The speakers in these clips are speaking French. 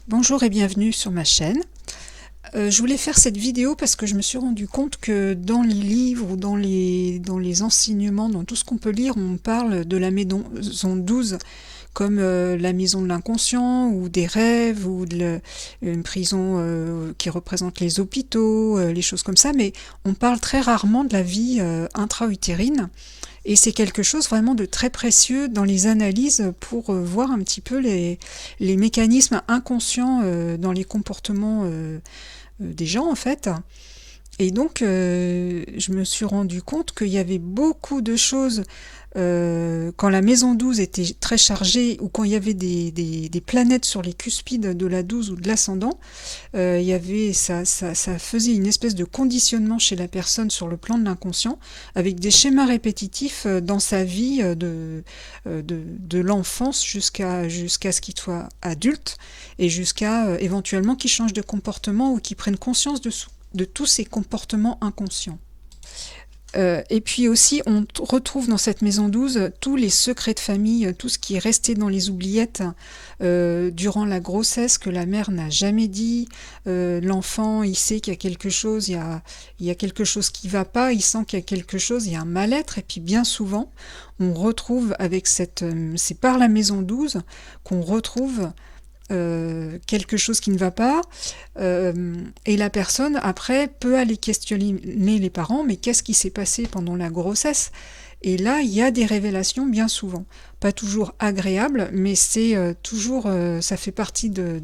Bonjour et bienvenue sur ma chaîne. Je voulais faire cette vidéo parce que je me suis rendu compte que dans les livres ou dans les enseignements, dans tout ce qu'on peut lire, on parle de la maison 12 comme la maison de l'inconscient ou des rêves ou une prison qui représente les hôpitaux, les choses comme ça, mais on parle très rarement de la vie intra-utérine. Et c'est quelque chose vraiment de très précieux dans les analyses pour voir un petit peu les mécanismes inconscients dans les comportements des gens en fait. Et donc je me suis rendu compte qu'il y avait beaucoup de choses quand la maison 12 était très chargée ou quand il y avait des planètes sur les cuspides de la 12 ou de l'ascendant, il y avait ça faisait une espèce de conditionnement chez la personne sur le plan de l'inconscient avec des schémas répétitifs dans sa vie de l'enfance jusqu'à ce qu'il soit adulte et jusqu'à éventuellement qu'il change de comportement ou qu'il prenne conscience de tous ces comportements inconscients. Et puis aussi, on retrouve dans cette maison 12 tous les secrets de famille, tout ce qui est resté dans les oubliettes durant la grossesse que la mère n'a jamais dit. L'enfant, il sait qu'il y a quelque chose, il y a quelque chose qui ne va pas, il sent qu'il y a quelque chose, il y a un mal-être. Et puis bien souvent, on retrouve avec c'est par la maison 12 qu'on retrouve quelque chose qui ne va pas et la personne après peut aller questionner les parents, mais qu'est-ce qui s'est passé pendant la grossesse? Et là il y a des révélations bien souvent, pas toujours agréables, mais c'est toujours ça fait partie de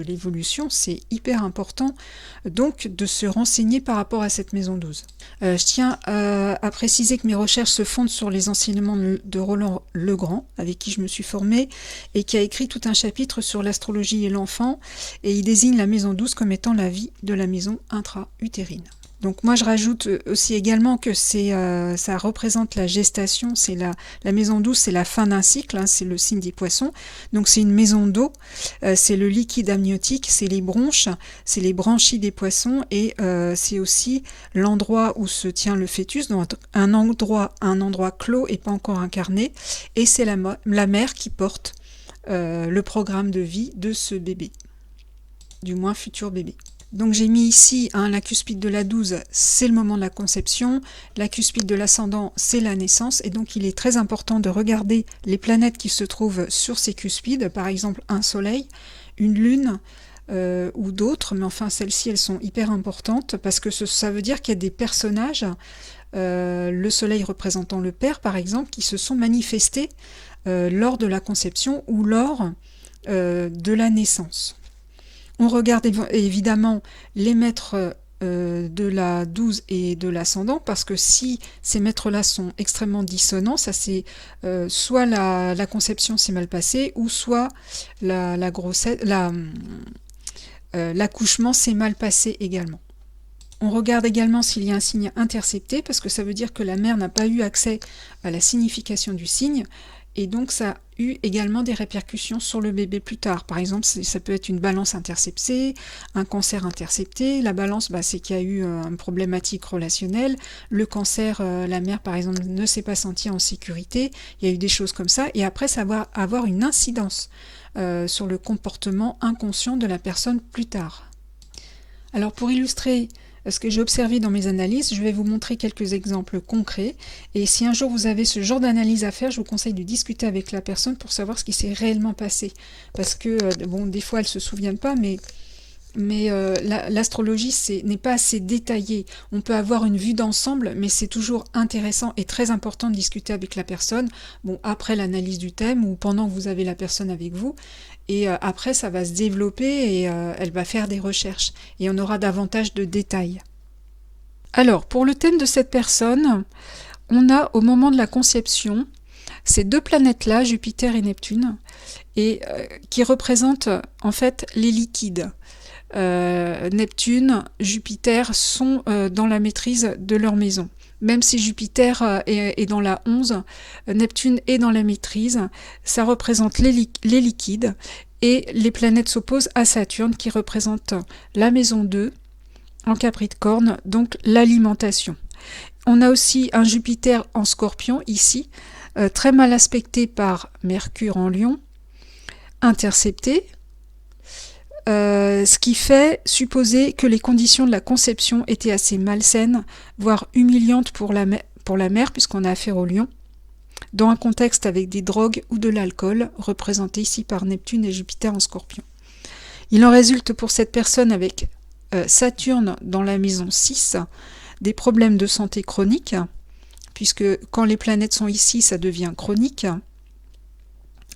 l'évolution, c'est hyper important donc de se renseigner par rapport à cette maison 12. Je tiens à préciser que mes recherches se fondent sur les enseignements de Roland Legrand, avec qui je me suis formée, et qui a écrit tout un chapitre sur l'astrologie et l'enfant, et il désigne la maison 12 comme étant la vie de la maison intra-utérine. Donc moi je rajoute aussi également que ça représente la gestation, c'est la maison 12, c'est la fin d'un cycle, hein, c'est le signe des poissons, donc c'est une maison d'eau, c'est le liquide amniotique, c'est les bronches, c'est les branchies des poissons et c'est aussi l'endroit où se tient le fœtus, donc un endroit clos et pas encore incarné, et c'est la mère qui porte le programme de vie de ce bébé, du moins futur bébé. Donc j'ai mis ici la cuspide de la 12, c'est le moment de la conception, la cuspide de l'ascendant, c'est la naissance, et donc il est très important de regarder les planètes qui se trouvent sur ces cuspides, par exemple un soleil, une lune ou d'autres, mais enfin celles-ci elles sont hyper importantes parce que ça veut dire qu'il y a des personnages, le soleil représentant le père par exemple, qui se sont manifestés lors de la conception ou lors de la naissance. On regarde évidemment les maîtres de la 12 et de l'ascendant, parce que si ces maîtres-là sont extrêmement dissonants, ça c'est soit la conception s'est mal passée, ou soit l'accouchement s'est mal passé également. On regarde également s'il y a un signe intercepté, parce que ça veut dire que la mère n'a pas eu accès à la signification du signe, et donc ça a eu également des répercussions sur le bébé plus tard. Par exemple, ça peut être une balance interceptée, un cancer intercepté. La balance, c'est qu'il y a eu une problématique relationnelle. Le cancer, la mère par exemple ne s'est pas sentie en sécurité. Il y a eu des choses comme ça. Et après, ça va avoir une incidence sur le comportement inconscient de la personne plus tard. Alors pour illustrer ce que j'ai observé dans mes analyses, je vais vous montrer quelques exemples concrets. Et si un jour vous avez ce genre d'analyse à faire, je vous conseille de discuter avec la personne pour savoir ce qui s'est réellement passé. Parce que, des fois, elle ne se souviennent pas, mais l'astrologie n'est pas assez détaillée. On peut avoir une vue d'ensemble, mais c'est toujours intéressant et très important de discuter avec la personne, après l'analyse du thème ou pendant que vous avez la personne avec vous. Et après, ça va se développer et elle va faire des recherches. Et on aura davantage de détails. Alors, pour le thème de cette personne, on a au moment de la conception ces deux planètes-là, Jupiter et Neptune, et qui représentent en fait les liquides. Neptune, Jupiter sont dans la maîtrise de leur maison. Même si Jupiter est dans la 11, Neptune est dans la maîtrise, ça représente les liquides, et les planètes s'opposent à Saturne qui représente la maison 2 en Capricorne, donc l'alimentation. On a aussi un Jupiter en Scorpion ici, très mal aspecté par Mercure en Lion, intercepté, ce qui fait supposer que les conditions de la conception étaient assez malsaines, voire humiliantes pour la mère, puisqu'on a affaire au lion, dans un contexte avec des drogues ou de l'alcool, représentés ici par Neptune et Jupiter en Scorpion. Il en résulte pour cette personne avec Saturne dans la maison 6, des problèmes de santé chroniques, puisque quand les planètes sont ici, ça devient chronique,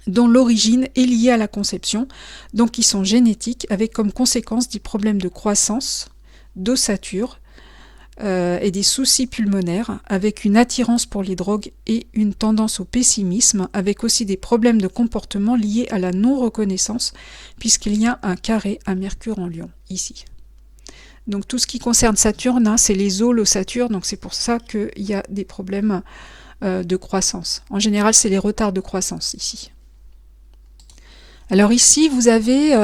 dont l'origine est liée à la conception, donc qui sont génétiques, avec comme conséquence des problèmes de croissance, d'ossature et des soucis pulmonaires, avec une attirance pour les drogues et une tendance au pessimisme, avec aussi des problèmes de comportement liés à la non-reconnaissance, puisqu'il y a un carré à Mercure en Lion, ici. Donc tout ce qui concerne Saturne, hein, c'est les os, l'ossature, donc c'est pour ça qu'il y a des problèmes de croissance. En général, c'est les retards de croissance ici. Alors ici, vous avez,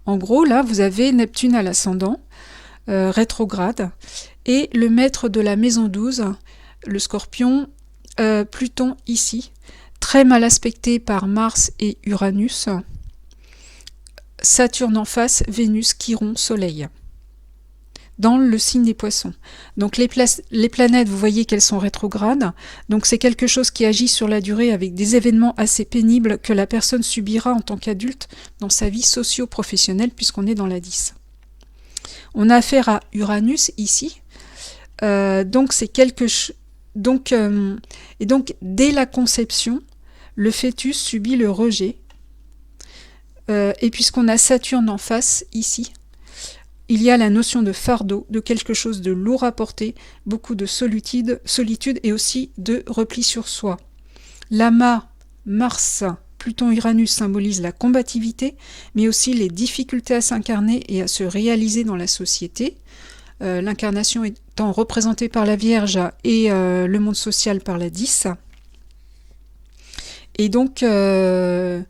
en gros, là, vous avez Neptune à l'ascendant, rétrograde, et le maître de la maison 12, le Scorpion, Pluton ici, très mal aspecté par Mars et Uranus, Saturne en face, Vénus, Chiron, Soleil, dans le signe des Poissons. Donc les planètes, vous voyez qu'elles sont rétrogrades, donc c'est quelque chose qui agit sur la durée avec des événements assez pénibles que la personne subira en tant qu'adulte dans sa vie socio-professionnelle, puisqu'on est dans la 10. On a affaire à Uranus ici, donc c'est quelque chose... et donc dès la conception, le fœtus subit le rejet, et puisqu'on a Saturne en face ici, il y a la notion de fardeau, de quelque chose de lourd à porter, beaucoup de solitude et aussi de repli sur soi. L'amas, Mars, Pluton-Uranus symbolise la combativité, mais aussi les difficultés à s'incarner et à se réaliser dans la société. L'incarnation étant représentée par la Vierge et le monde social par la 10. Et donc, les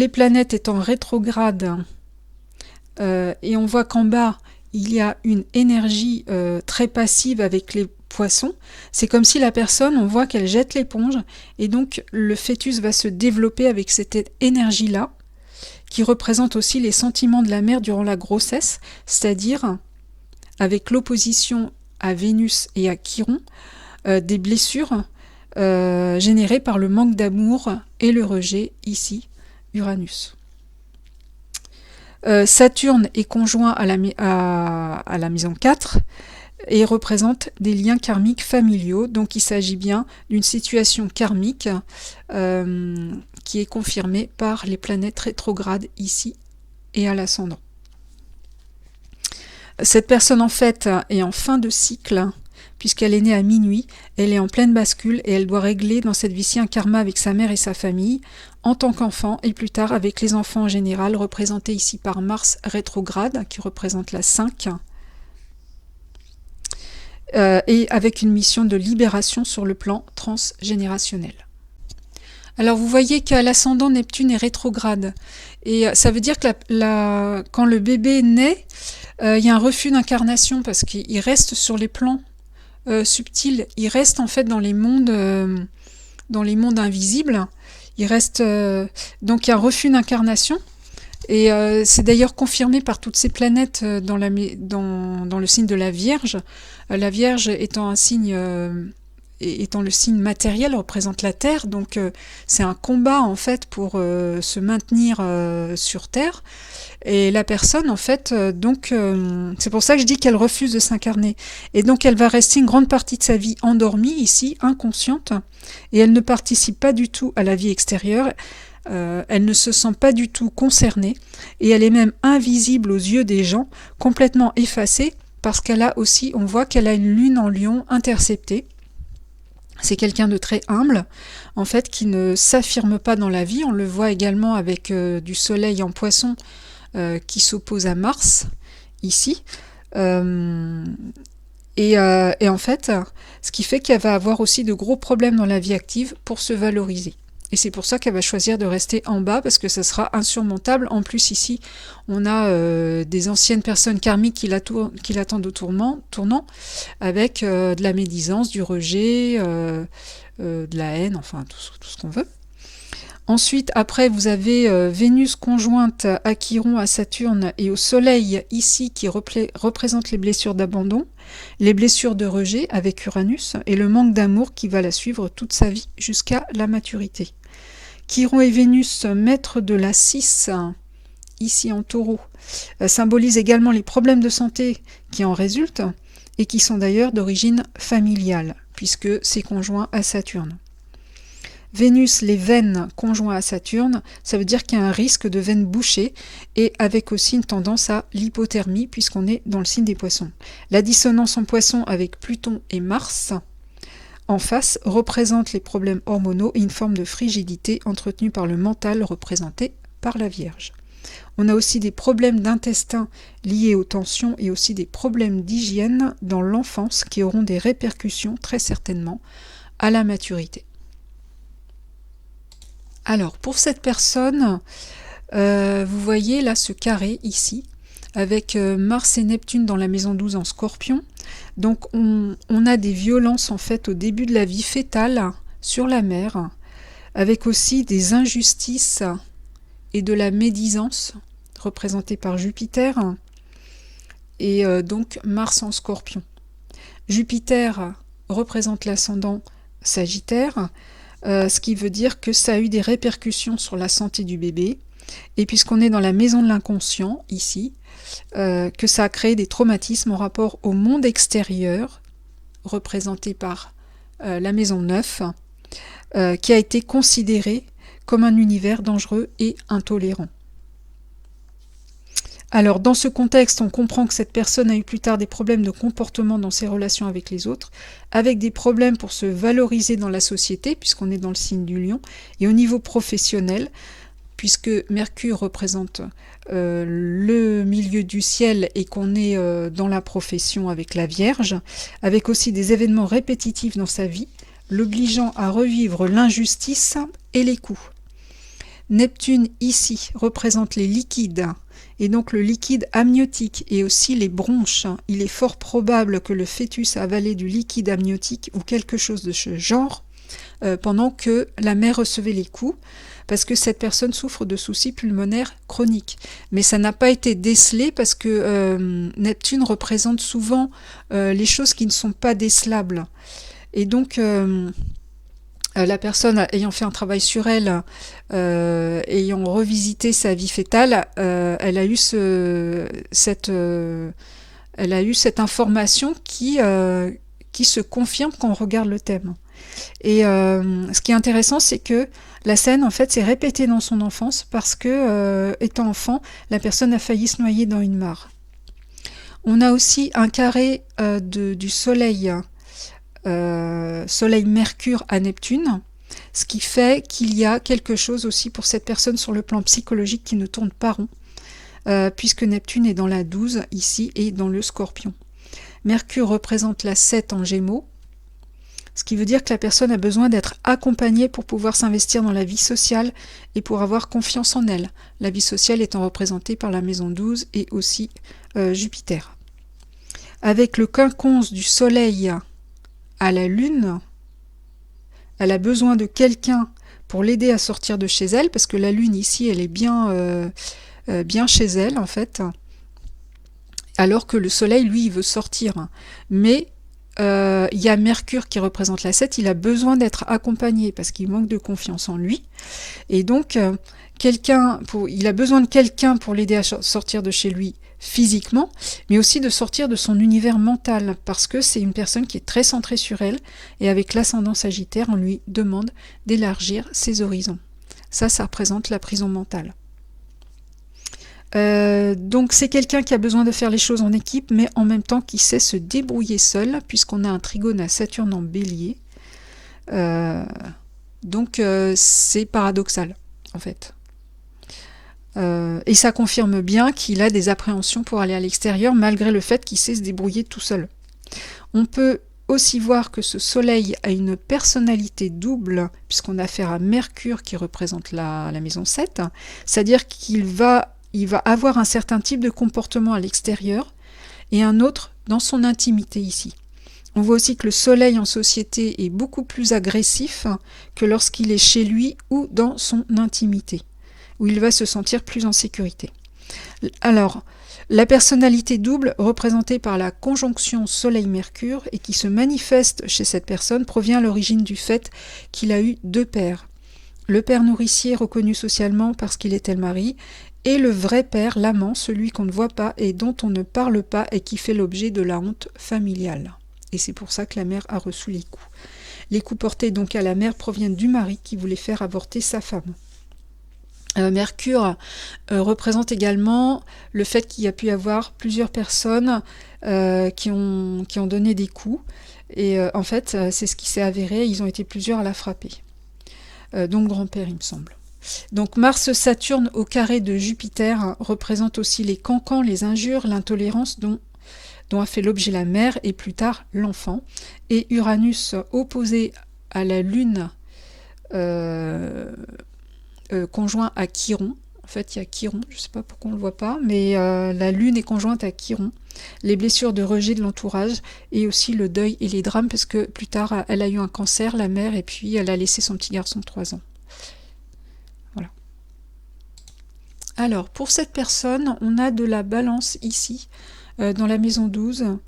planètes étant rétrogrades, et on voit qu'en bas, il y a une énergie très passive avec les poissons. C'est comme si la personne, on voit qu'elle jette l'éponge, et donc le fœtus va se développer avec cette énergie-là, qui représente aussi les sentiments de la mère durant la grossesse, c'est-à-dire, avec l'opposition à Vénus et à Chiron, des blessures générées par le manque d'amour et le rejet, ici, Uranus. Saturne est conjoint à la maison 4 et représente des liens karmiques familiaux, donc il s'agit bien d'une situation karmique qui est confirmée par les planètes rétrogrades ici et à l'ascendant. Cette personne en fait est en fin de cycle, puisqu'elle est née à minuit, elle est en pleine bascule et elle doit régler dans cette vie-ci un karma avec sa mère et sa famille, en tant qu'enfant et plus tard avec les enfants en général, représentés ici par Mars rétrograde, qui représente la 5, et avec une mission de libération sur le plan transgénérationnel. Alors vous voyez qu'à l'ascendant, Neptune est rétrograde, et ça veut dire que quand le bébé naît, il y a un refus d'incarnation, parce qu'il reste sur les plans subtils, il reste en fait dans les mondes invisibles, il reste donc il y a un refus d'incarnation, et c'est d'ailleurs confirmé par toutes ces planètes dans le signe de la Vierge. La Vierge étant un signe étant le signe matériel, représente la Terre, donc c'est un combat en fait pour se maintenir sur Terre, et la personne en fait, c'est pour ça que je dis qu'elle refuse de s'incarner, et donc elle va rester une grande partie de sa vie endormie ici, inconsciente, et elle ne participe pas du tout à la vie extérieure, elle ne se sent pas du tout concernée, et elle est même invisible aux yeux des gens, complètement effacée, parce qu'elle a aussi, on voit qu'elle a une lune en Lion interceptée. C'est quelqu'un de très humble, en fait, qui ne s'affirme pas dans la vie. On le voit également avec du soleil en Poisson qui s'oppose à Mars, ici. Et en fait, ce qui fait qu'elle va avoir aussi de gros problèmes dans la vie active pour se valoriser. Et c'est pour ça qu'elle va choisir de rester en bas, parce que ça sera insurmontable. En plus, ici, on a des anciennes personnes karmiques qui l'attendent au tournant, avec de la médisance, du rejet, de la haine, enfin tout ce qu'on veut. Ensuite, après, vous avez Vénus conjointe à Chiron, à Saturne et au Soleil, ici, qui représente les blessures d'abandon, les blessures de rejet avec Uranus, et le manque d'amour qui va la suivre toute sa vie jusqu'à la maturité. Chiron et Vénus, maîtres de la 6, ici en Taureau, symbolisent également les problèmes de santé qui en résultent, et qui sont d'ailleurs d'origine familiale, puisque c'est conjoint à Saturne. Vénus, les veines conjoints à Saturne, ça veut dire qu'il y a un risque de veines bouchées et avec aussi une tendance à l'hypothermie puisqu'on est dans le signe des poissons. La dissonance en poisson avec Pluton et Mars en face représente les problèmes hormonaux et une forme de frigidité entretenue par le mental représenté par la Vierge. On a aussi des problèmes d'intestin liés aux tensions et aussi des problèmes d'hygiène dans l'enfance qui auront des répercussions très certainement à la maturité. Alors, pour cette personne, vous voyez là ce carré ici, avec Mars et Neptune dans la maison 12 en Scorpion. Donc, on a des violences en fait au début de la vie fétale sur la mère, avec aussi des injustices et de la médisance, représentée par Jupiter, et donc Mars en Scorpion. Jupiter représente l'ascendant Sagittaire, ce qui veut dire que ça a eu des répercussions sur la santé du bébé, et puisqu'on est dans la maison de l'inconscient, ici, que ça a créé des traumatismes en rapport au monde extérieur, représenté par la maison 9, qui a été considéré comme un univers dangereux et intolérant. Alors, dans ce contexte, on comprend que cette personne a eu plus tard des problèmes de comportement dans ses relations avec les autres, avec des problèmes pour se valoriser dans la société, puisqu'on est dans le signe du lion, et au niveau professionnel, puisque Mercure représente le milieu du ciel et qu'on est dans la profession avec la Vierge, avec aussi des événements répétitifs dans sa vie, l'obligeant à revivre l'injustice et les coups. Neptune, ici, représente les liquides, et donc le liquide amniotique et aussi les bronches. Il est fort probable que le fœtus a avalé du liquide amniotique ou quelque chose de ce genre pendant que la mère recevait les coups, parce que cette personne souffre de soucis pulmonaires chroniques. Mais ça n'a pas été décelé parce que Neptune représente souvent les choses qui ne sont pas décelables. Et donc la personne ayant fait un travail sur elle, ayant revisité sa vie fétale, elle a eu cette information qui se confirme quand on regarde le thème. Et ce qui est intéressant, c'est que la scène, en fait, s'est répétée dans son enfance parce que, étant enfant, la personne a failli se noyer dans une mare. On a aussi un carré du Soleil, Soleil-Mercure à Neptune, ce qui fait qu'il y a quelque chose aussi pour cette personne sur le plan psychologique qui ne tourne pas rond, puisque Neptune est dans la 12 ici et dans le Scorpion. Mercure représente la 7 en Gémeaux, ce qui veut dire que la personne a besoin d'être accompagnée pour pouvoir s'investir dans la vie sociale et pour avoir confiance en elle, la vie sociale étant représentée par la maison 12 et aussi Jupiter. Avec le quinconce du Soleil à la Lune, elle a besoin de quelqu'un pour l'aider à sortir de chez elle, parce que la Lune ici, elle est bien chez elle en fait, alors que le Soleil, lui, il veut sortir. Mais il y a Mercure qui représente la 7, il a besoin d'être accompagné parce qu'il manque de confiance en lui. Et donc, il a besoin de quelqu'un pour l'aider à sortir de chez lui physiquement, mais aussi de sortir de son univers mental, parce que c'est une personne qui est très centrée sur elle, et avec l'ascendant Sagittaire, on lui demande d'élargir ses horizons. Ça représente la prison mentale. Donc c'est quelqu'un qui a besoin de faire les choses en équipe, mais en même temps qui sait se débrouiller seul, puisqu'on a un trigone à Saturne en Bélier. Donc c'est paradoxal, en fait. Et ça confirme bien qu'il a des appréhensions pour aller à l'extérieur, malgré le fait qu'il sait se débrouiller tout seul. On peut aussi voir que ce Soleil a une personnalité double, puisqu'on a affaire à Mercure qui représente la maison 7, c'est-à-dire qu'il va avoir un certain type de comportement à l'extérieur et un autre dans son intimité ici. On voit aussi que le soleil en société est beaucoup plus agressif que lorsqu'il est chez lui ou dans son intimité, où il va se sentir plus en sécurité. Alors, la personnalité double représentée par la conjonction Soleil-Mercure et qui se manifeste chez cette personne provient à l'origine du fait qu'il a eu deux pères. Le père nourricier reconnu socialement parce qu'il était le mari, et le vrai père, l'amant, celui qu'on ne voit pas et dont on ne parle pas et qui fait l'objet de la honte familiale. Et c'est pour ça que la mère a reçu les coups. Les coups portés donc à la mère proviennent du mari qui voulait faire avorter sa femme. Mercure représente également le fait qu'il y a pu y avoir plusieurs personnes qui ont donné des coups. Et en fait, c'est ce qui s'est avéré, ils ont été plusieurs à la frapper. Donc grand-père, il me semble. Donc Mars-Saturne au carré de Jupiter représente aussi les cancans, les injures, l'intolérance dont a fait l'objet la mère et plus tard l'enfant. Et Uranus opposé à la Lune conjoint à Chiron. En fait, il y a Chiron, je ne sais pas pourquoi on ne le voit pas, mais la Lune est conjointe à Chiron. Les blessures de rejet de l'entourage et aussi le deuil et les drames, parce que plus tard, elle a eu un cancer, la mère, et puis elle a laissé son petit garçon de 3 ans. Voilà. Alors, pour cette personne, on a de la balance ici, dans la maison 12,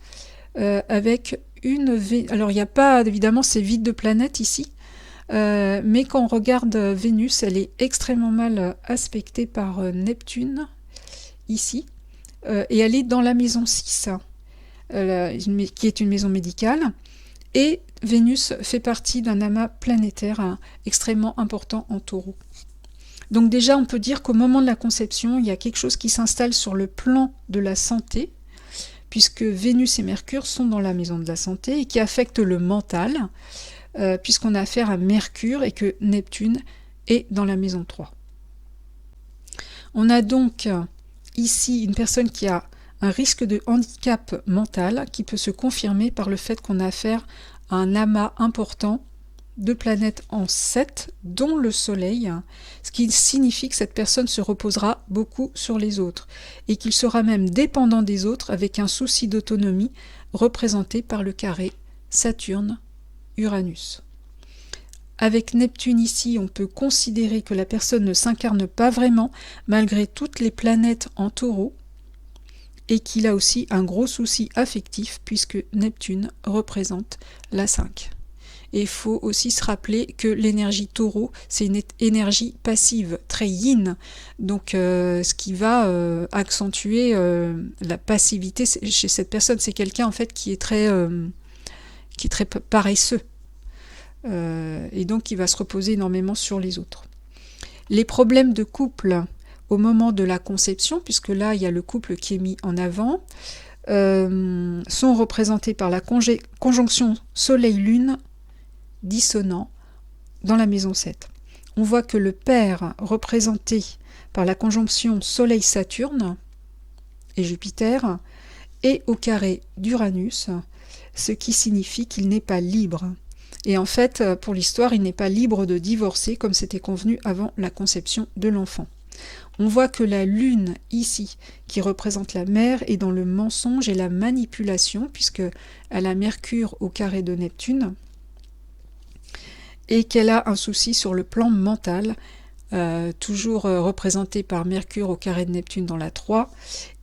avec une... Alors, il n'y a pas, évidemment, c'est vide de planètes ici, mais quand on regarde Vénus, elle est extrêmement mal aspectée par Neptune, ici, et elle est dans la maison 6, qui est une maison médicale, et Vénus fait partie d'un amas planétaire extrêmement important en Taureau. Donc déjà, on peut dire qu'au moment de la conception, il y a quelque chose qui s'installe sur le plan de la santé, puisque Vénus et Mercure sont dans la maison de la santé, et qui affecte le mental, puisqu'on a affaire à Mercure et que Neptune est dans la maison 3. On a donc ici une personne qui a un risque de handicap mental qui peut se confirmer par le fait qu'on a affaire à un amas important de planètes en 7, dont le Soleil, ce qui signifie que cette personne se reposera beaucoup sur les autres et qu'il sera même dépendant des autres avec un souci d'autonomie représenté par le carré Saturne-Uranus. Avec Neptune ici, on peut considérer que la personne ne s'incarne pas vraiment malgré toutes les planètes en Taureau et qu'il a aussi un gros souci affectif puisque Neptune représente la 5. Et il faut aussi se rappeler que l'énergie Taureau, c'est une énergie passive, très yin, donc ce qui va accentuer la passivité chez cette personne. C'est quelqu'un en fait qui est très paresseux. Et donc il va se reposer énormément sur les autres. Les problèmes de couple au moment de la conception, puisque là il y a le couple qui est mis en avant, sont représentés par la conjonction Soleil-Lune dissonant dans la maison 7. On voit que le père représenté par la conjonction Soleil-Saturne et Jupiter est au carré d'Uranus, ce qui signifie qu'il n'est pas libre. Et en fait, pour l'histoire, il n'est pas libre de divorcer comme c'était convenu avant la conception de l'enfant. On voit que la Lune, ici, qui représente la mère, est dans le mensonge et la manipulation, puisqu'elle a Mercure au carré de Neptune, et qu'elle a un souci sur le plan mental, toujours représentée par Mercure au carré de Neptune dans la 3,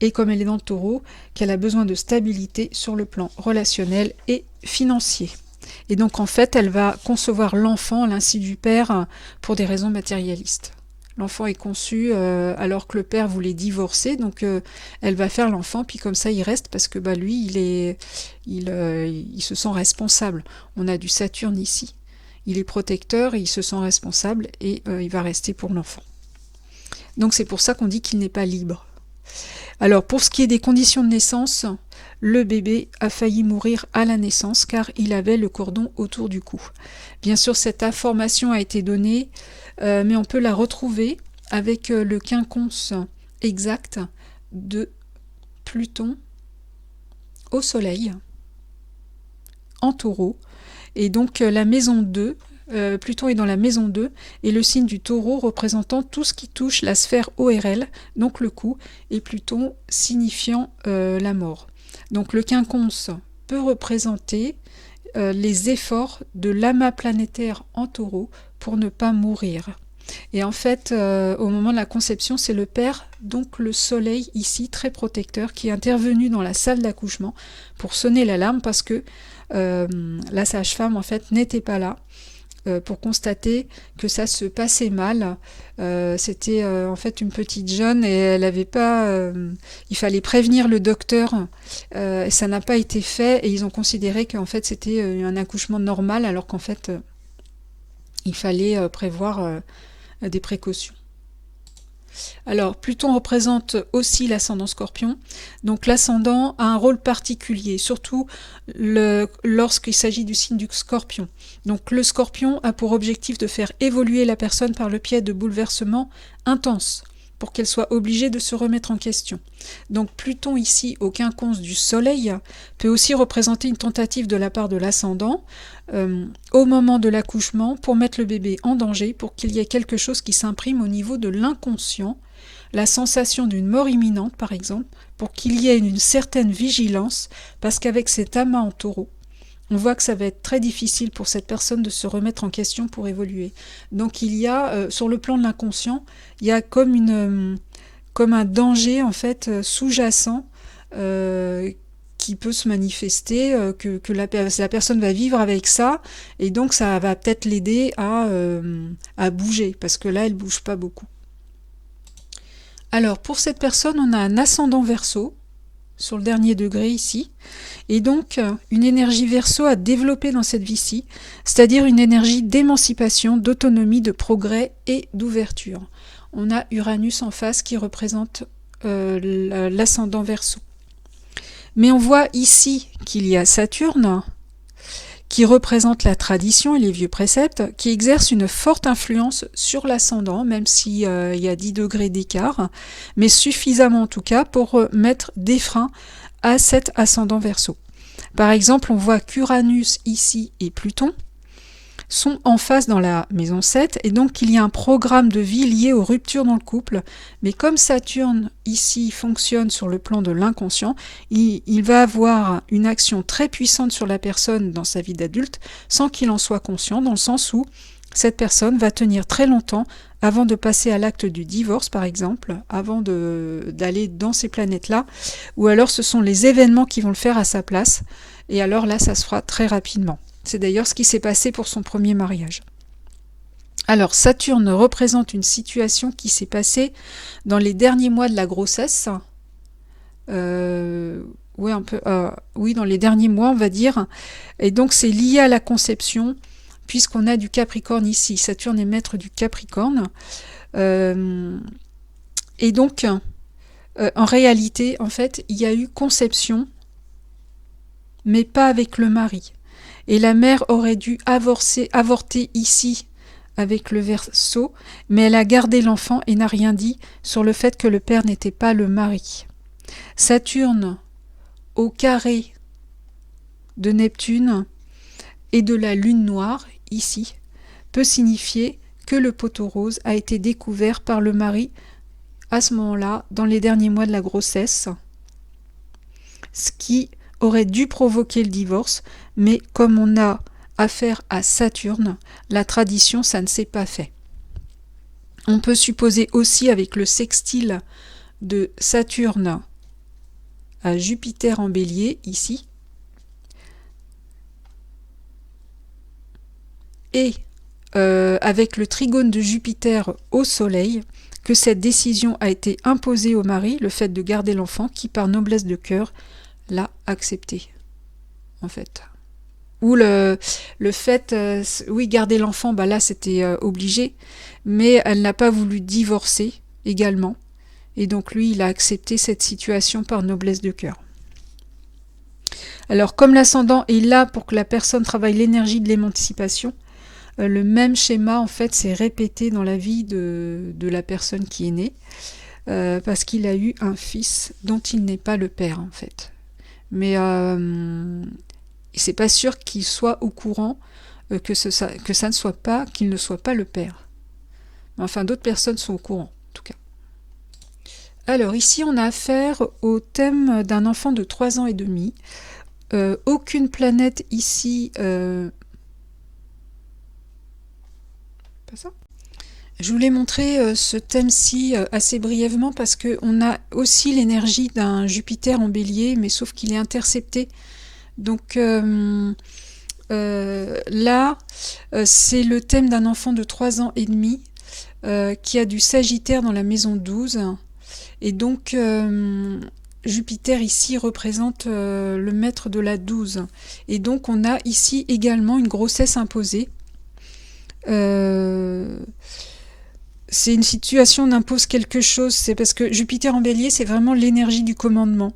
et comme elle est dans le Taureau, qu'elle a besoin de stabilité sur le plan relationnel et financier. Et donc en fait, elle va concevoir l'enfant à l'insu du père pour des raisons matérialistes. L'enfant est conçu alors que le père voulait divorcer, donc elle va faire l'enfant, puis comme ça il reste parce que lui, il se sent responsable. On a du Saturne ici. Il est protecteur, et il se sent responsable et il va rester pour l'enfant. Donc c'est pour ça qu'on dit qu'il n'est pas libre. Alors pour ce qui est des conditions de naissance, le bébé a failli mourir à la naissance car il avait le cordon autour du cou. Bien sûr, cette information a été donnée, mais on peut la retrouver avec le quinconce exact de Pluton au Soleil en Taureau. Et donc la maison 2, Pluton est dans la maison 2, et le signe du Taureau représentant tout ce qui touche la sphère ORL, donc le cou, et Pluton signifiant la mort. Donc le quinconce peut représenter les efforts de l'amas planétaire en Taureau pour ne pas mourir. Et en fait, au moment de la conception, c'est le père, donc le soleil ici, très protecteur, qui est intervenu dans la salle d'accouchement pour sonner l'alarme parce que la sage-femme, en fait, n'était pas là pour constater que ça se passait mal. C'était en fait une petite jeune et elle avait pas... il fallait prévenir le docteur et ça n'a pas été fait et ils ont considéré qu'en fait c'était un accouchement normal alors qu'en fait il fallait prévoir des précautions. Alors, Pluton représente aussi l'ascendant Scorpion. Donc l'ascendant a un rôle particulier, surtout lorsqu'il s'agit du signe du Scorpion. Donc le Scorpion a pour objectif de faire évoluer la personne par le biais de bouleversements intenses, pour qu'elle soit obligée de se remettre en question. Donc Pluton ici, au quinconce du Soleil, peut aussi représenter une tentative de la part de l'ascendant au moment de l'accouchement pour mettre le bébé en danger, pour qu'il y ait quelque chose qui s'imprime au niveau de l'inconscient, la sensation d'une mort imminente par exemple, pour qu'il y ait une certaine vigilance, parce qu'avec cet amas en Taureau, on voit que ça va être très difficile pour cette personne de se remettre en question pour évoluer. Donc il y a, sur le plan de l'inconscient, il y a comme un danger en fait sous-jacent qui peut se manifester, que la personne va vivre avec ça, et donc ça va peut-être l'aider à bouger, parce que là elle bouge pas beaucoup. Alors pour cette personne, on a un ascendant Verseau, sur le dernier degré ici, et donc une énergie Verseau à développer dans cette vie-ci, c'est-à-dire une énergie d'émancipation, d'autonomie, de progrès et d'ouverture. On a Uranus en face qui représente l'ascendant Verseau. Mais on voit ici qu'il y a Saturne, qui représente la tradition et les vieux préceptes, qui exerce une forte influence sur l'ascendant, même s'il y a 10 degrés d'écart, mais suffisamment en tout cas pour mettre des freins à cet ascendant Verseau. Par exemple, on voit qu'Uranus ici et Pluton sont en face dans la maison 7, et donc il y a un programme de vie lié aux ruptures dans le couple, mais comme Saturne ici fonctionne sur le plan de l'inconscient, il va avoir une action très puissante sur la personne dans sa vie d'adulte, sans qu'il en soit conscient, dans le sens où cette personne va tenir très longtemps avant de passer à l'acte du divorce, par exemple, avant d'aller dans ces planètes-là, ou alors ce sont les événements qui vont le faire à sa place, et alors là, ça se fera très rapidement. C'est d'ailleurs ce qui s'est passé pour son premier mariage. Alors, Saturne représente une situation qui s'est passée dans les derniers mois de la grossesse. Oui, dans les derniers mois, on va dire. Et donc, c'est lié à la conception, puisqu'on a du Capricorne ici. Saturne est maître du Capricorne. Et donc, en réalité, en fait, il y a eu conception, mais pas avec le mari. Et la mère aurait dû avorter ici avec le Verseau, mais elle a gardé l'enfant et n'a rien dit sur le fait que le père n'était pas le mari. Saturne, au carré de Neptune et de la lune noire, ici, peut signifier que le poteau rose a été découvert par le mari à ce moment-là, dans les derniers mois de la grossesse, ce qui aurait dû provoquer le divorce, mais comme on a affaire à Saturne, la tradition, ça ne s'est pas fait. On peut supposer aussi avec le sextile de Saturne à Jupiter en Bélier, ici, et avec le trigone de Jupiter au Soleil, que cette décision a été imposée au mari, le fait de garder l'enfant, qui par noblesse de cœur l'a accepté, en fait. Ou le fait, oui, garder l'enfant, bah là c'était obligé, mais elle n'a pas voulu divorcer également, et donc lui il a accepté cette situation par noblesse de cœur. Alors comme l'ascendant est là pour que la personne travaille l'énergie de l'émancipation, le même schéma en fait s'est répété dans la vie de la personne qui est née, parce qu'il a eu un fils dont il n'est pas le père en fait. Mais c'est pas sûr qu'il soit au courant que ça ne soit pas, qu'il ne soit pas le père. Enfin, d'autres personnes sont au courant, en tout cas. Alors, ici, on a affaire au thème d'un enfant de 3 ans et demi, aucune planète ici... pas ça. Je voulais montrer ce thème-ci assez brièvement parce qu'on a aussi l'énergie d'un Jupiter en Bélier, mais sauf qu'il est intercepté. Donc là, c'est le thème d'un enfant de 3 ans et demi qui a du Sagittaire dans la maison 12. Et donc Jupiter ici représente le maître de la 12. Et donc on a ici également une grossesse imposée. C'est une situation, on impose quelque chose, c'est parce que Jupiter en Bélier, c'est vraiment l'énergie du commandement.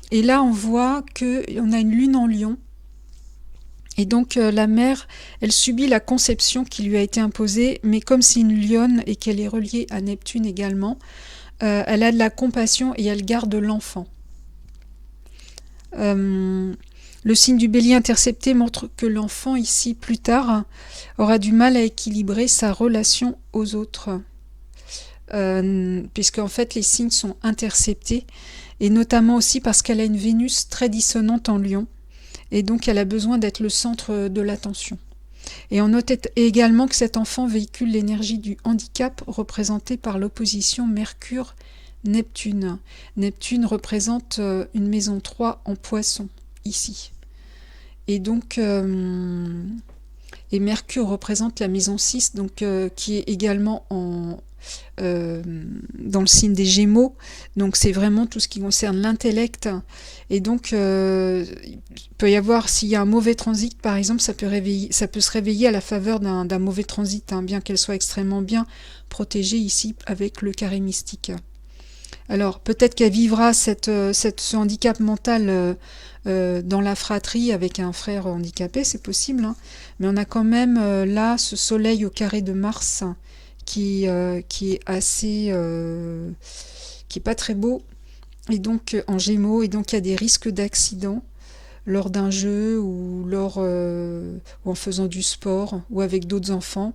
Et là, on voit qu'on a une lune en Lion. Et donc, la mère, elle subit la conception qui lui a été imposée, mais comme c'est une lionne et qu'elle est reliée à Neptune également, elle a de la compassion et elle garde l'enfant. Le signe du Bélier intercepté montre que l'enfant, ici, plus tard, aura du mal à équilibrer sa relation aux autres. Puisque, en fait, les signes sont interceptés, et notamment aussi parce qu'elle a une Vénus très dissonante en Lion, et donc elle a besoin d'être le centre de l'attention. Et on note également que cet enfant véhicule l'énergie du handicap représentée par l'opposition Mercure-Neptune. Neptune représente une maison 3 en Poisson, ici. Et donc, et Mercure représente la maison 6, donc, qui est également dans le signe des Gémeaux. Donc c'est vraiment tout ce qui concerne l'intellect. Et donc, il peut y avoir, s'il y a un mauvais transit, par exemple, ça peut se réveiller à la faveur d'un mauvais transit, hein, bien qu'elle soit extrêmement bien protégée ici avec le carré mystique. Alors, peut-être qu'elle vivra ce handicap mental dans la fratrie avec un frère handicapé, c'est possible, hein. Mais on a quand même là ce soleil au carré de Mars qui est assez... qui est pas très beau, et donc en Gémeaux, et donc il y a des risques d'accident lors d'un jeu ou ou en faisant du sport ou avec d'autres enfants,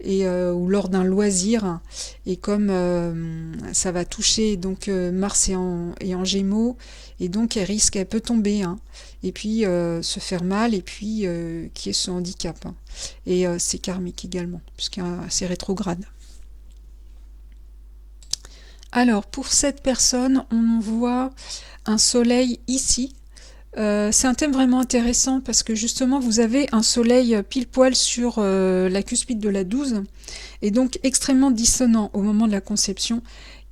et ou lors d'un loisir. Et comme ça va toucher, donc Mars est en Gémeaux, et donc elle peut tomber, hein, et puis se faire mal, et puis qui est ce handicap, hein. Et c'est karmique également puisque c'est rétrograde. Alors pour cette personne, on voit un soleil ici. C'est un thème vraiment intéressant parce que justement vous avez un soleil pile poil sur la cuspide de la 12, et donc extrêmement dissonant au moment de la conception,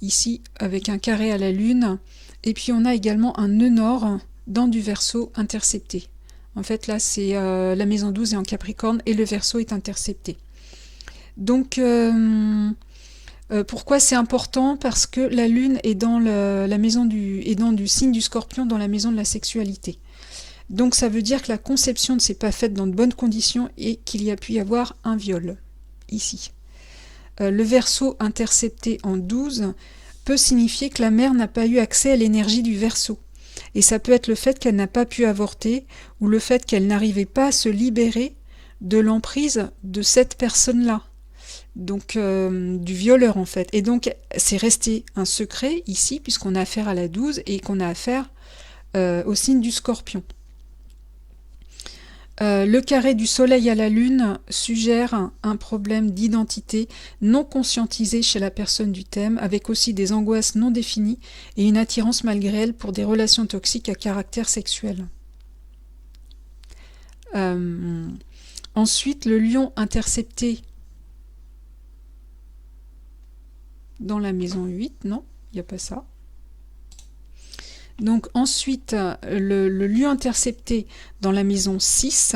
ici avec un carré à la lune, et puis on a également un nœud nord dans du Verseau intercepté. En fait là c'est la maison 12 est en Capricorne et le Verseau est intercepté. Donc pourquoi c'est important? Parce que la lune est dans la maison du signe du Scorpion, dans la maison de la sexualité. Donc ça veut dire que la conception ne s'est pas faite dans de bonnes conditions et qu'il y a pu y avoir un viol, ici. Le Verseau intercepté en 12 peut signifier que la mère n'a pas eu accès à l'énergie du Verseau. Et ça peut être le fait qu'elle n'a pas pu avorter, ou le fait qu'elle n'arrivait pas à se libérer de l'emprise de cette personne-là. Donc du violeur en fait. Et donc c'est resté un secret ici, puisqu'on a affaire à la 12 et qu'on a affaire au signe du Scorpion. Le carré du soleil à la lune suggère un problème d'identité non conscientisé chez la personne du thème, avec aussi des angoisses non définies et une attirance malgré elle pour des relations toxiques à caractère sexuel. Ensuite, le lion intercepté dans la maison 8, non, il n'y a pas ça. Donc ensuite, le lieu intercepté dans la maison 6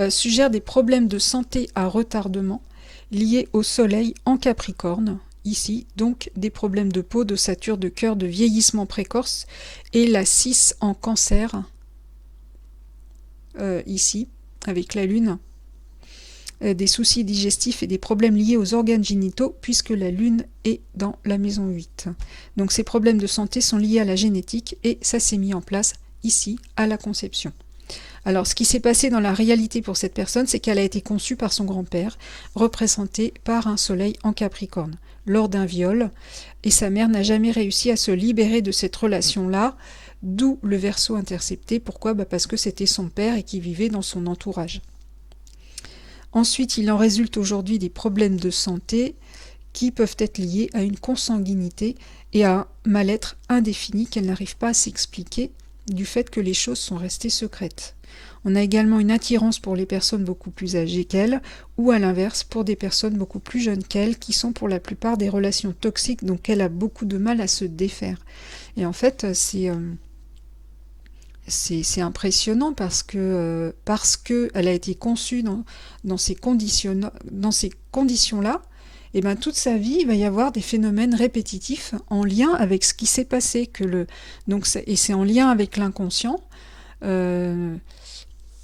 suggère des problèmes de santé à retardement liés au soleil en Capricorne, ici, donc des problèmes de peau, d'ossature, de cœur, de vieillissement précoce, et la 6 en Cancer, ici, avec la lune, des soucis digestifs et des problèmes liés aux organes génitaux, puisque la lune est dans la maison 8. Donc ces problèmes de santé sont liés à la génétique, et ça s'est mis en place ici, à la conception. Alors ce qui s'est passé dans la réalité pour cette personne, c'est qu'elle a été conçue par son grand-père, représenté par un soleil en Capricorne, lors d'un viol, et sa mère n'a jamais réussi à se libérer de cette relation-là, d'où le Verseau intercepté. Pourquoi? Parce que c'était son père et qu'il vivait dans son entourage. Ensuite, il en résulte aujourd'hui des problèmes de santé qui peuvent être liés à une consanguinité et à un mal-être indéfini qu'elle n'arrive pas à s'expliquer du fait que les choses sont restées secrètes. On a également une attirance pour les personnes beaucoup plus âgées qu'elle, ou à l'inverse pour des personnes beaucoup plus jeunes qu'elle, qui sont pour la plupart des relations toxiques, donc elle a beaucoup de mal à se défaire. Et en fait, c'est impressionnant parce que elle a été conçue dans ces conditions-là, et ben toute sa vie, il va y avoir des phénomènes répétitifs en lien avec ce qui s'est passé. Et c'est en lien avec l'inconscient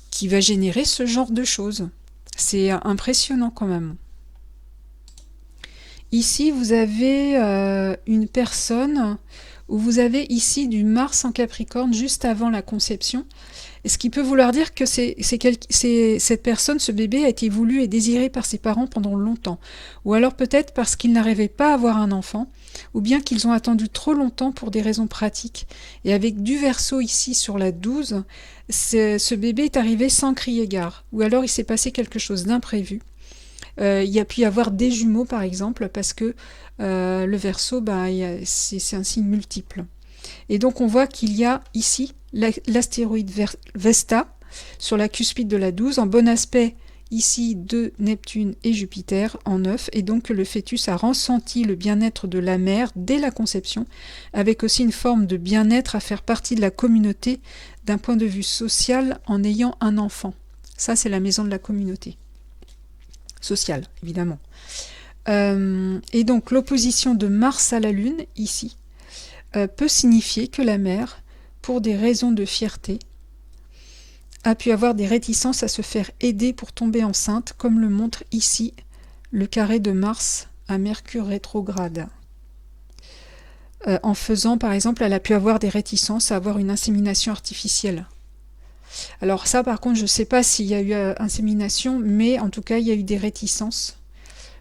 qui va générer ce genre de choses. C'est impressionnant quand même. Ici, vous avez une personne où vous avez ici du Mars en Capricorne juste avant la conception. Et ce qui peut vouloir dire que cette personne, ce bébé, a été voulu et désiré par ses parents pendant longtemps. Ou alors peut-être parce qu'ils n'arrivaient pas à avoir un enfant, ou bien qu'ils ont attendu trop longtemps pour des raisons pratiques. Et avec du Verseau ici sur la 12, ce bébé est arrivé sans crier gare. Ou alors il s'est passé quelque chose d'imprévu. Il y a pu y avoir des jumeaux par exemple, parce que le Verseau, c'est un signe multiple. Et donc on voit qu'il y a ici l'astéroïde Vesta sur la cuspide de la 12, en bon aspect ici de Neptune et Jupiter en 9, et donc le fœtus a ressenti le bien-être de la mère dès la conception, avec aussi une forme de bien-être à faire partie de la communauté d'un point de vue social en ayant un enfant. Ça, c'est la maison de la communauté sociale, évidemment. Et donc l'opposition de Mars à la Lune, ici, peut signifier que la mère, pour des raisons de fierté, a pu avoir des réticences à se faire aider pour tomber enceinte, comme le montre ici le carré de Mars à Mercure rétrograde. En faisant, par exemple, elle a pu avoir des réticences à avoir une insémination artificielle. Alors ça, par contre, je ne sais pas s'il y a eu insémination, mais en tout cas, il y a eu des réticences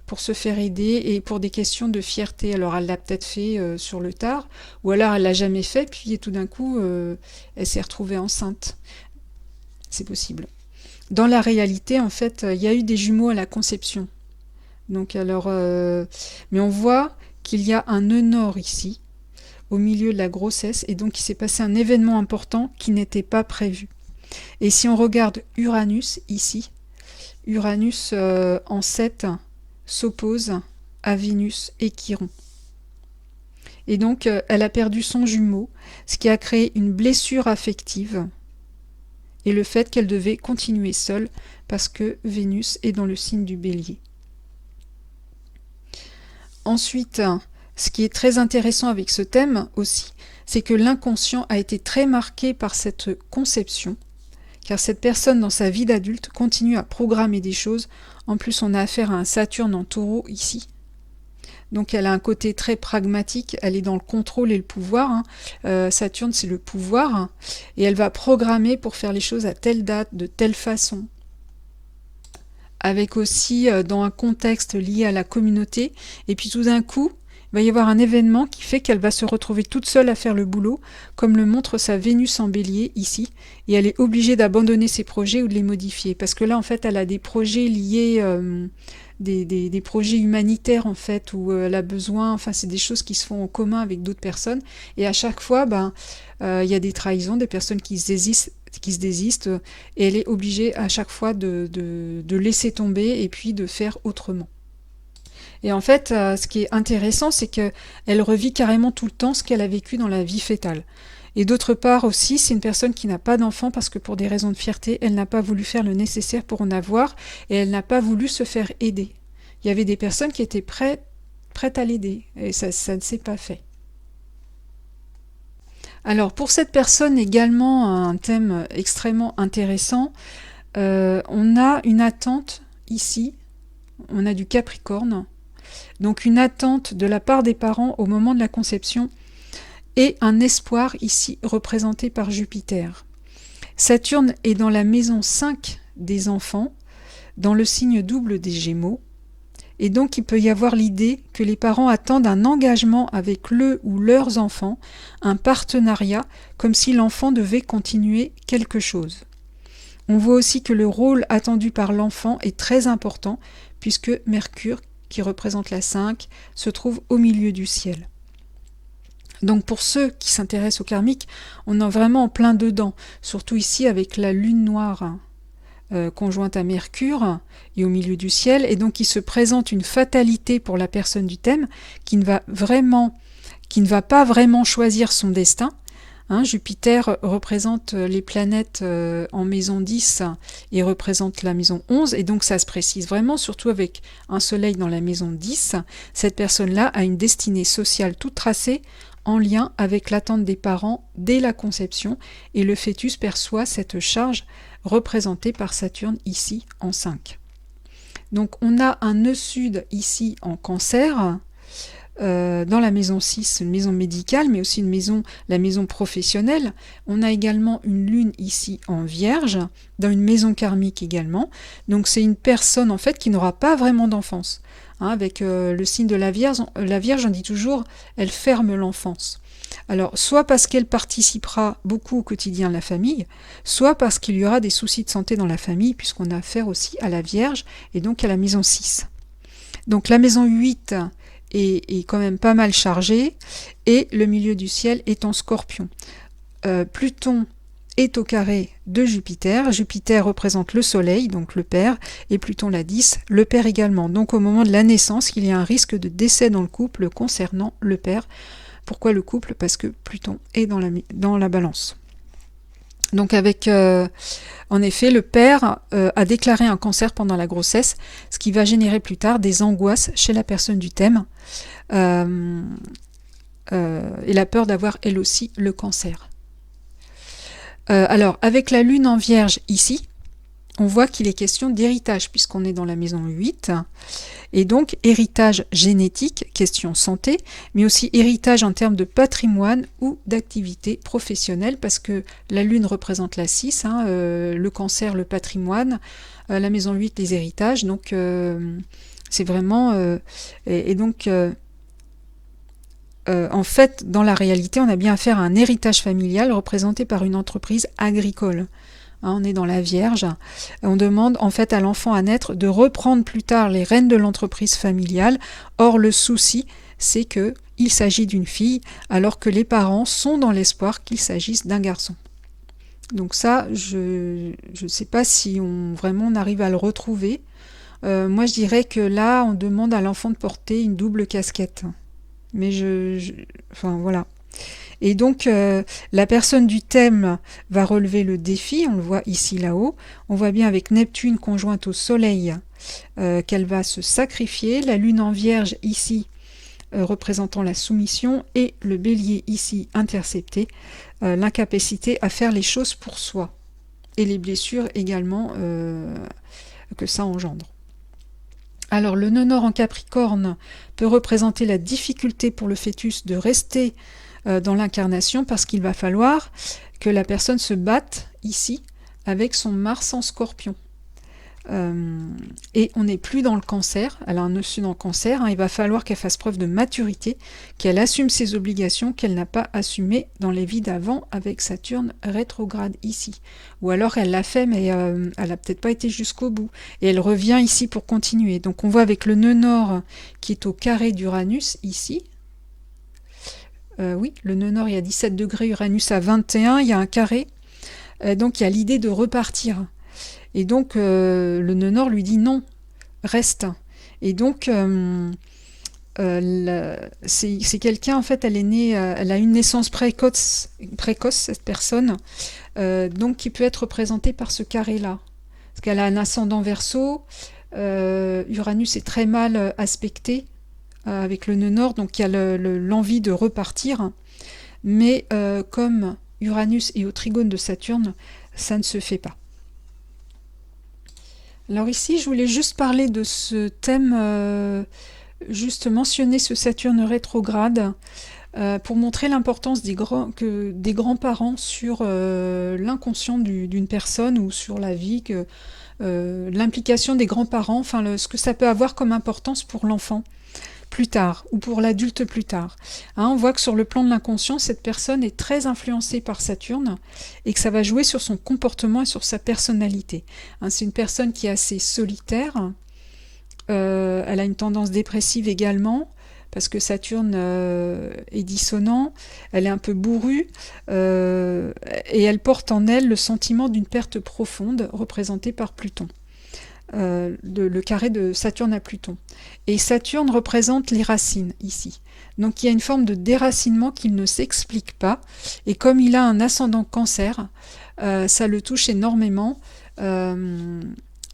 pour se faire aider et pour des questions de fierté. Alors elle l'a peut-être fait sur le tard, ou alors elle l'a jamais fait, puis tout d'un coup, elle s'est retrouvée enceinte. C'est possible. Dans la réalité, en fait, il y a eu des jumeaux à la conception. Donc alors, mais on voit qu'il y a un nœud nord ici, au milieu de la grossesse, et donc il s'est passé un événement important qui n'était pas prévu. Et si on regarde Uranus ici, Uranus en 7 s'oppose à Vénus et Chiron. Et donc elle a perdu son jumeau, ce qui a créé une blessure affective, et le fait qu'elle devait continuer seule parce que Vénus est dans le signe du Bélier. Ensuite, ce qui est très intéressant avec ce thème aussi, c'est que l'inconscient a été très marqué par cette conception, car cette personne dans sa vie d'adulte continue à programmer des choses. En plus, on a affaire à un Saturne en Taureau ici. Donc elle a un côté très pragmatique, elle est dans le contrôle et le pouvoir. Saturne, c'est le pouvoir, et elle va programmer pour faire les choses à telle date, de telle façon. Avec aussi dans un contexte lié à la communauté, et puis tout d'un coup, il va y avoir un événement qui fait qu'elle va se retrouver toute seule à faire le boulot, comme le montre sa Vénus en Bélier ici, et elle est obligée d'abandonner ses projets ou de les modifier, parce que là en fait elle a des projets liés, des projets humanitaires en fait, où elle a besoin, enfin c'est des choses qui se font en commun avec d'autres personnes, et à chaque fois y a des trahisons, des personnes qui se désistent, et elle est obligée à chaque fois de laisser tomber et puis de faire autrement. Et en fait, ce qui est intéressant, c'est qu'elle revit carrément tout le temps ce qu'elle a vécu dans la vie fétale. Et d'autre part aussi, c'est une personne qui n'a pas d'enfant parce que pour des raisons de fierté, elle n'a pas voulu faire le nécessaire pour en avoir, et elle n'a pas voulu se faire aider. Il y avait des personnes qui étaient prêtes à l'aider, et ça ne s'est pas fait. Alors pour cette personne également, un thème extrêmement intéressant, on a une attente ici, on a du Capricorne, donc une attente de la part des parents au moment de la conception, et un espoir ici représenté par Jupiter. Saturne est dans la maison 5 des enfants, dans le signe double des Gémeaux, Et donc il peut y avoir l'idée que les parents attendent un engagement avec le ou leurs enfants, un partenariat, comme si l'enfant devait continuer quelque chose. On voit aussi que le rôle attendu par l'enfant est très important, puisque Mercure, qui représente la 5, se trouve au milieu du ciel. Donc pour ceux qui s'intéressent au karmique, on est vraiment en plein dedans, surtout ici avec la lune noire conjointe à Mercure et au milieu du ciel, et donc il se présente une fatalité pour la personne du thème qui ne va pas vraiment choisir son destin. Jupiter représente les planètes en maison 10 et représente la maison 11, et donc ça se précise vraiment, surtout avec un soleil dans la maison 10, cette personne-là a une destinée sociale toute tracée en lien avec l'attente des parents dès la conception, et le fœtus perçoit cette charge représentée par Saturne ici en 5. Donc on a un nœud sud ici en Cancer, dans la maison 6, une maison médicale, mais aussi la maison professionnelle. On a également une lune ici en Vierge, dans une maison karmique également. Donc c'est une personne en fait qui n'aura pas vraiment d'enfance. Avec le signe de la Vierge, on dit toujours, elle ferme l'enfance. Alors, soit parce qu'elle participera beaucoup au quotidien de la famille, soit parce qu'il y aura des soucis de santé dans la famille, puisqu'on a affaire aussi à la Vierge, et donc à la maison 6. Donc la maison 8 est quand même pas mal chargée, et le milieu du ciel est en Scorpion. Pluton est au carré de Jupiter. Jupiter représente le Soleil, donc le Père, et Pluton l'a 10, le Père également. Donc au moment de la naissance, il y a un risque de décès dans le couple concernant le Père. Pourquoi le couple? Parce que Pluton est dans la balance. Donc en effet, le Père a déclaré un cancer pendant la grossesse, ce qui va générer plus tard des angoisses chez la personne du thème, et la peur d'avoir elle aussi le cancer. Alors, avec la lune en Vierge ici, on voit qu'il est question d'héritage, puisqu'on est dans la maison 8, et donc héritage génétique, question santé, mais aussi héritage en termes de patrimoine ou d'activité professionnelle, parce que la lune représente la 6, le cancer, le patrimoine, la maison 8, les héritages, donc c'est vraiment... en fait, dans la réalité, on a bien affaire à un héritage familial représenté par une entreprise agricole. On est dans la Vierge. On demande en fait à l'enfant à naître de reprendre plus tard les rênes de l'entreprise familiale. Or, le souci, c'est qu'il s'agit d'une fille, alors que les parents sont dans l'espoir qu'il s'agisse d'un garçon. Donc ça, je ne sais pas si on arrive à le retrouver. Moi, je dirais que là, on demande à l'enfant de porter une double casquette. Mais enfin, voilà. Et donc, la personne du thème va relever le défi, on le voit ici là-haut. On voit bien avec Neptune conjointe au Soleil qu'elle va se sacrifier. La Lune en Vierge ici, représentant la soumission, et le Bélier ici intercepté, l'incapacité à faire les choses pour soi. Et les blessures également que ça engendre. Alors, le nœud nord en Capricorne peut représenter la difficulté pour le fœtus de rester dans l'incarnation, parce qu'il va falloir que la personne se batte ici avec son Mars en Scorpion. Et on n'est plus dans le cancer, elle a un nœud sud en cancer, il va falloir qu'elle fasse preuve de maturité, qu'elle assume ses obligations qu'elle n'a pas assumées dans les vies d'avant avec Saturne rétrograde ici. Ou alors elle l'a fait mais elle n'a peut-être pas été jusqu'au bout, et elle revient ici pour continuer. Donc on voit avec le nœud nord qui est au carré d'Uranus ici. Oui, le nœud nord il y a 17 degrés, Uranus à 21, il y a un carré, donc il y a l'idée de repartir. Et donc le nœud nord lui dit non, reste. Et donc c'est quelqu'un, en fait, elle est née, elle a une naissance précoce cette personne, donc qui peut être représentée par ce carré-là. Parce qu'elle a un ascendant Verseau, Uranus est très mal aspecté avec le nœud nord, donc il y a l'envie de repartir. Mais comme Uranus est au trigone de Saturne, ça ne se fait pas. Alors ici, je voulais juste parler de ce thème, juste mentionner ce Saturne rétrograde, pour montrer l'importance des grands-parents sur l'inconscient d'une personne, ou sur la vie, l'implication des grands-parents, enfin ce que ça peut avoir comme importance pour l'enfant plus tard, ou pour l'adulte plus tard. Hein, on voit que sur le plan de l'inconscient, cette personne est très influencée par Saturne, et que ça va jouer sur son comportement et sur sa personnalité. Hein, c'est une personne qui est assez solitaire, elle a une tendance dépressive également, parce que Saturne est dissonant, elle est un peu bourrue, et elle porte en elle le sentiment d'une perte profonde, représentée par Pluton. Le carré de Saturne à Pluton. Et Saturne représente les racines ici. Donc il y a une forme de déracinement qui ne s'explique pas, et comme il a un ascendant Cancer, ça le touche énormément.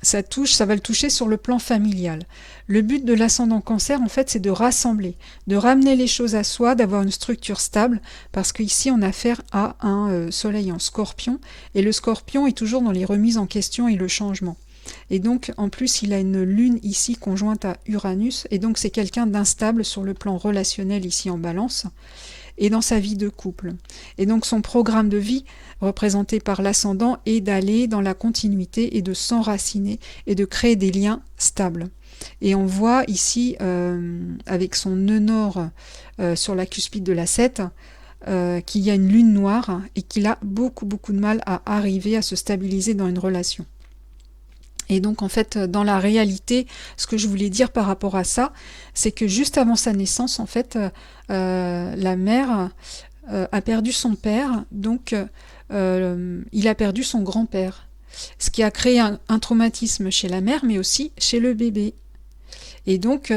Ça va le toucher sur le plan familial. Le but de l'ascendant Cancer, en fait, c'est de rassembler, de ramener les choses à soi, d'avoir une structure stable, parce qu'ici, on a affaire à un soleil en Scorpion, et le Scorpion est toujours dans les remises en question et le changement. Et donc, en plus, il a une lune ici conjointe à Uranus, et donc c'est quelqu'un d'instable sur le plan relationnel ici en Balance, et dans sa vie de couple. Et donc son programme de vie, représenté par l'ascendant, est d'aller dans la continuité et de s'enraciner et de créer des liens stables. Et on voit ici, avec son nœud nord sur la cuspide de la 7, qu'il y a une lune noire et qu'il a beaucoup de mal à arriver à se stabiliser dans une relation. Et donc en fait, dans la réalité, ce que je voulais dire par rapport à ça, c'est que juste avant sa naissance, en fait, la mère a perdu son père, donc il a perdu son grand-père. Ce qui a créé un traumatisme chez la mère, mais aussi chez le bébé. Et donc,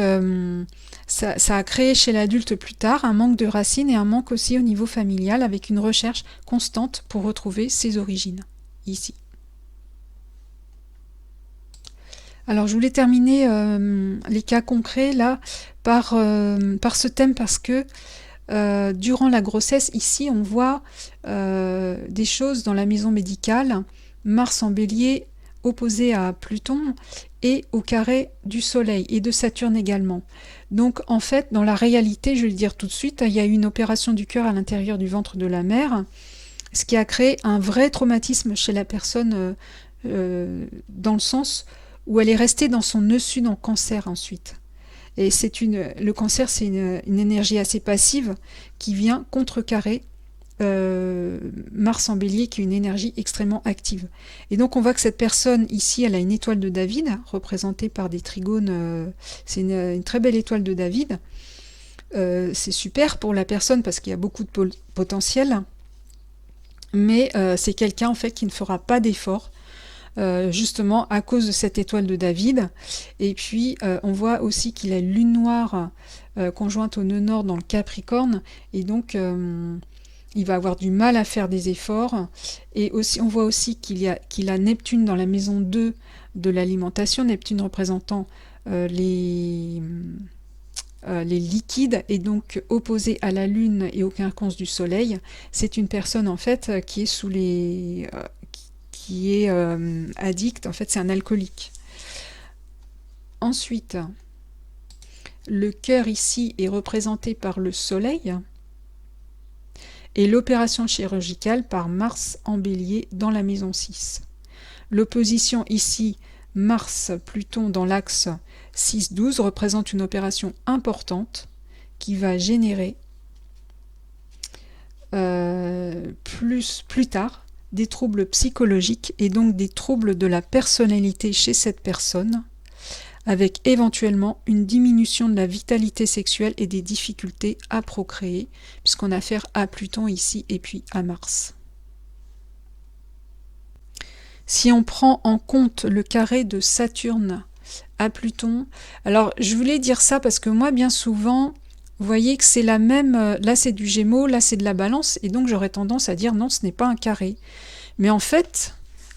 ça a créé chez l'adulte plus tard un manque de racines et un manque aussi au niveau familial, avec une recherche constante pour retrouver ses origines, ici. Alors je voulais terminer les cas concrets là par ce thème, parce que durant la grossesse, ici on voit des choses dans la maison médicale, Mars en Bélier opposé à Pluton et au carré du Soleil et de Saturne également. Donc en fait, dans la réalité, je vais le dire tout de suite, il y a eu une opération du cœur à l'intérieur du ventre de la mère, ce qui a créé un vrai traumatisme chez la personne, dans le sens où elle est restée dans son nœud sud en Cancer ensuite. Et le Cancer, c'est une énergie assez passive qui vient contrecarrer Mars en Bélier, qui est une énergie extrêmement active. Et donc on voit que cette personne ici, elle a une étoile de David, représentée par des trigones, c'est une très belle étoile de David. C'est super pour la personne parce qu'il y a beaucoup de potentiel, mais c'est quelqu'un en fait qui ne fera pas d'effort, justement à cause de cette étoile de David. Et puis on voit aussi qu'il a une lune noire conjointe au nœud nord dans le Capricorne, et donc il va avoir du mal à faire des efforts. Et aussi, on voit aussi qu'il a Neptune dans la maison 2 de l'alimentation, Neptune représentant les liquides, et donc opposé à la Lune et au quinconce du Soleil. C'est une personne en fait qui est addict, en fait c'est un alcoolique. Ensuite, le cœur ici est représenté par le Soleil, et l'opération chirurgicale par Mars en Bélier dans la maison 6. L'opposition ici, Mars-Pluton dans l'axe 6-12, représente une opération importante qui va générer plus tard des troubles psychologiques et donc des troubles de la personnalité chez cette personne, avec éventuellement une diminution de la vitalité sexuelle et des difficultés à procréer, puisqu'on a affaire à Pluton ici et puis à Mars. Si on prend en compte le carré de Saturne à Pluton, alors je voulais dire ça parce que moi bien souvent, vous voyez que c'est la même, là c'est du Gémeaux, là c'est de la Balance, et donc j'aurais tendance à dire non, ce n'est pas un carré. Mais en fait,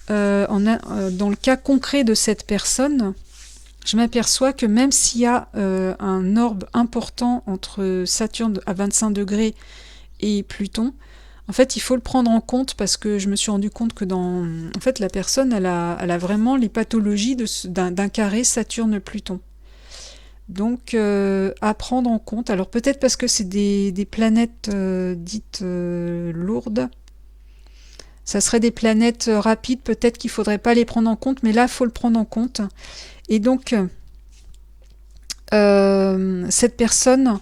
dans le cas concret de cette personne, je m'aperçois que même s'il y a un orbe important entre Saturne à 25 degrés et Pluton, en fait, il faut le prendre en compte, parce que je me suis rendu compte que en fait, la personne, elle a vraiment les pathologies d'un carré Saturne-Pluton. Donc, à prendre en compte. Alors, peut-être parce que c'est des planètes dites lourdes, Ça serait des planètes rapides, peut-être qu'il ne faudrait pas les prendre en compte, mais là, il faut le prendre en compte. Et donc, cette personne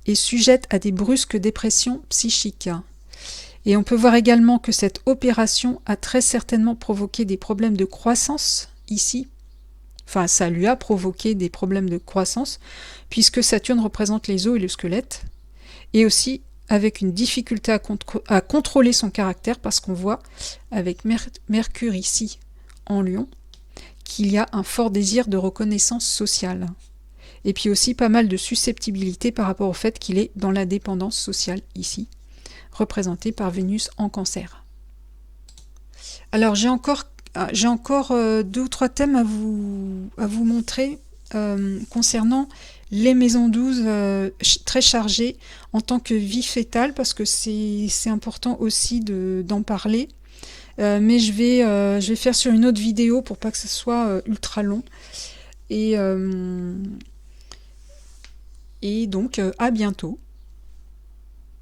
est sujette à des brusques dépressions psychiques. Et on peut voir également que cette opération a très certainement provoqué des problèmes de croissance ici. Enfin, ça lui a provoqué des problèmes de croissance, puisque Saturne représente les os et le squelette, et aussi avec une difficulté à contrôler son caractère, parce qu'on voit avec Mercure ici en Lion qu'il y a un fort désir de reconnaissance sociale. Et puis aussi pas mal de susceptibilité par rapport au fait qu'il est dans la dépendance sociale ici, représenté par Vénus en Cancer. Alors j'ai encore 2 ou 3 thèmes à vous montrer concernant les maisons 12 très chargées en tant que vie fétale, parce que c'est important aussi d'en parler. Mais je vais faire sur une autre vidéo pour pas que ce soit ultra long. Et donc à bientôt.